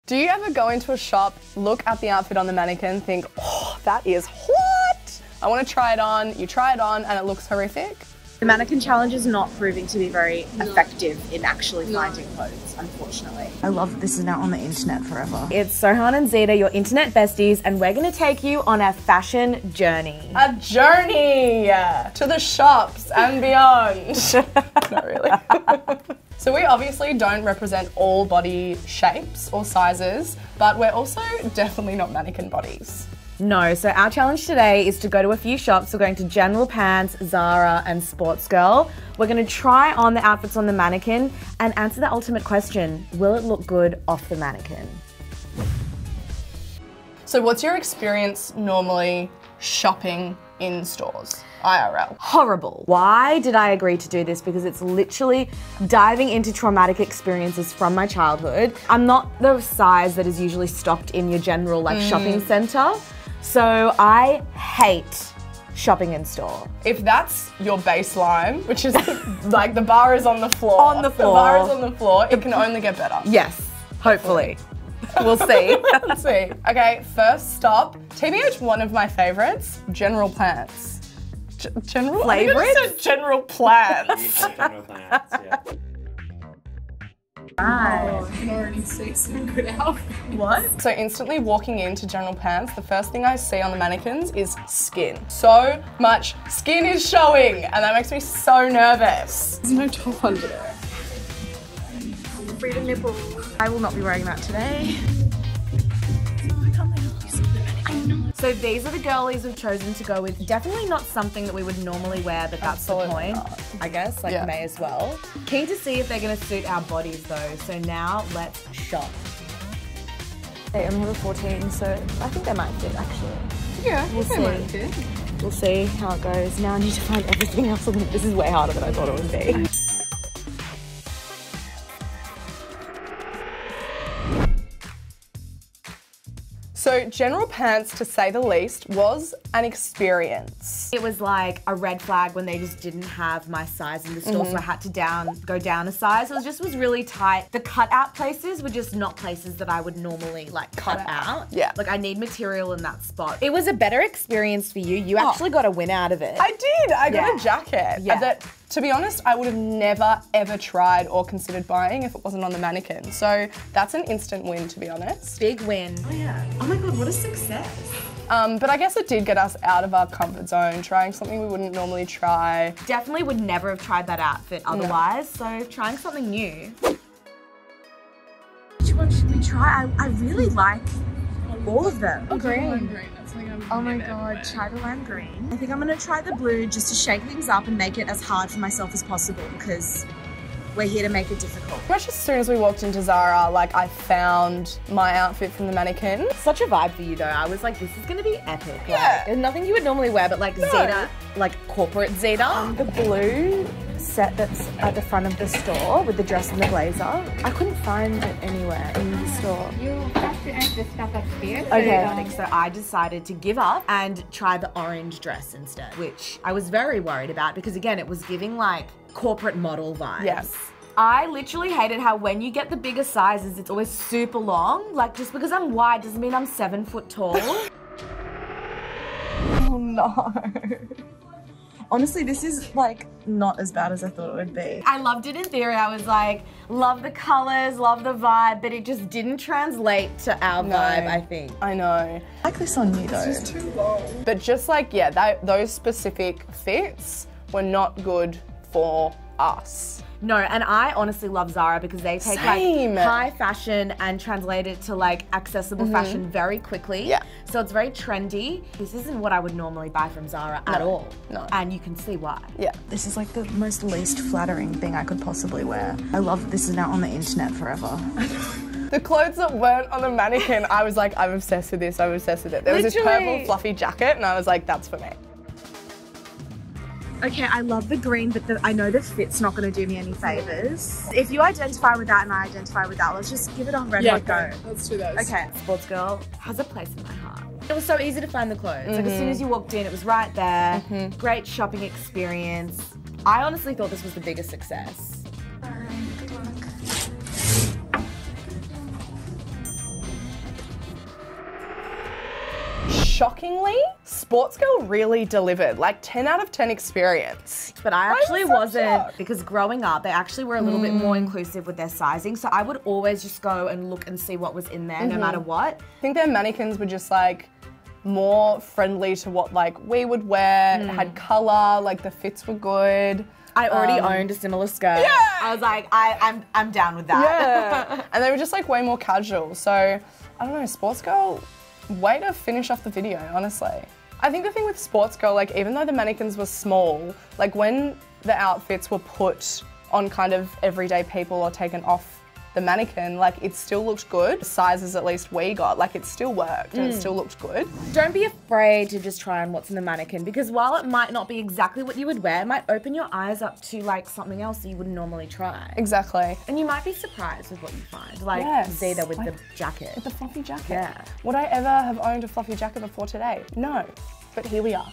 Do you ever go into a shop, look at the outfit on the mannequin, think, oh, that is hot. I want to try it on. You try it on and it looks horrific? The mannequin challenge is not proving to be very effective in actually finding clothes, unfortunately. I love that this is now on the internet forever. It's Sohan and Zeta, your internet besties, and we're gonna take you on a fashion journey. A journey to the shops and beyond. Not really. So we obviously don't represent all body shapes or sizes, but we're also definitely not mannequin bodies. No, so our challenge today is to go to a few shops. We're going to General Pants, Zara and Sportsgirl. We're going to try on the outfits on the mannequin and answer the ultimate question, will it look good off the mannequin? So what's your experience normally shopping in stores? IRL. Horrible. Why did I agree to do this? Because it's literally diving into traumatic experiences from my childhood. I'm not the size that is usually stocked in your general shopping centre. So I hate shopping in store. If that's your baseline, which is like the bar is on the floor. On the floor. The bar is on the floor, it can only get better. Yes, hopefully. We'll see. Let's see. Okay, first stop. TBH, one of my favorites, General Pants. General? Favourites? I said General Plants. General Plants, yeah. Right. I can already see some good outfits. What? So instantly walking into General Pants, the first thing I see on the mannequins is skin. So much skin is showing, and that makes me so nervous. There's no top under there. Freedom nipple. I will not be wearing that today. So these are the girlies we've chosen to go with. Definitely not something that we would normally wear, but that's the point, I guess, may as well. Keen to see if they're gonna suit our bodies though, so now let's shop. Hey, I'm number 14, so I think they might fit actually. Yeah, we'll see. Might fit. We'll see how it goes. Now I need to find everything else. This is way harder than I thought it would be. So General Pants, to say the least, was an experience. It was like a red flag when they just didn't have my size in the store, so I had to go down a size. It was really tight. The cutout places were just not places that I would normally cut out. Yeah. Like I need material in that spot. It was a better experience for you. You actually got a win out of it. I did. I got a jacket. Yeah. That, to be honest, I would have never ever tried or considered buying if it wasn't on the mannequin. So that's an instant win, to be honest. Big win. Oh yeah. Oh my god, what a success. But I guess it did get us out of our comfort zone, trying something we wouldn't normally try. Definitely would never have tried that outfit otherwise, so trying something new. Which one should we try? I really like all of them. Green. That's something I Oh my god, try the lime green. I think I'm gonna try the blue just to shake things up and make it as hard for myself as possible because we're here to make it difficult. Pretty much as soon as we walked into Zara, I found my outfit from the mannequin. Such a vibe for you though. I was like, this is gonna be epic. Yeah. There's nothing you would normally wear, but Zeta, corporate Zeta. The blue set that's at the front of the store with the dress and the blazer. I couldn't find it anywhere in the store. You have to add the stuff upstairs. Okay, so I decided to give up and try the orange dress instead, which I was very worried about because again, it was giving corporate model vibes. Yes. I literally hated how when you get the bigger sizes, it's always super long. Just because I'm wide doesn't mean I'm 7 foot tall. Oh no. Honestly, this is not as bad as I thought it would be. I loved it in theory. I was like, love the colors, love the vibe, but it just didn't translate to our vibe, I think. I know. I like this on you though. It's just too long. But just those specific fits were not good for us. No, and I honestly love Zara because they take high fashion and translate it to accessible fashion very quickly. Yeah. So it's very trendy. This isn't what I would normally buy from Zara at all. No. And you can see why. Yeah. This is the most least flattering thing I could possibly wear. I love that this is now on the internet forever. The clothes that weren't on the mannequin, I was like, I'm obsessed with this, I'm obsessed with it. There was this purple fluffy jacket and I was like, that's for me. Okay, I love the green, but I know the fit's not going to do me any favours. If you identify with that and I identify with that, let's just give it a red hot go. Let's do those. Okay, Sportsgirl has a place in my heart. It was so easy to find the clothes. As soon as you walked in, it was right there. Great shopping experience. I honestly thought this was the biggest success. Good luck. shockingly, Sportsgirl really delivered. Like 10 out of 10 experience. But I actually wasn't, shocked. because growing up, they actually were a little bit more inclusive with their sizing. So I would always just go and look and see what was in there, no matter what. I think their mannequins were just like more friendly to what like we would wear. It had color, like the fits were good. I already owned a similar skirt. Yeah. I was like, I'm down with that. Yeah. And they were just like way more casual. So I don't know, Sportsgirl, way to finish off the video, honestly. I think the thing with Sportsgirl, like even though the mannequins were small, like when the outfits were put on kind of everyday people or taken off the mannequin, like it still looked good. The sizes at least we got, like it still worked and it still looked good. Don't be afraid to just try on what's in the mannequin, because while it might not be exactly what you would wear, it might open your eyes up to like something else that you wouldn't normally try. Exactly. And you might be surprised with what you find. Like Zeta with the jacket. With the fluffy jacket. Yeah. Would I ever have owned a fluffy jacket before today? No. But here we are.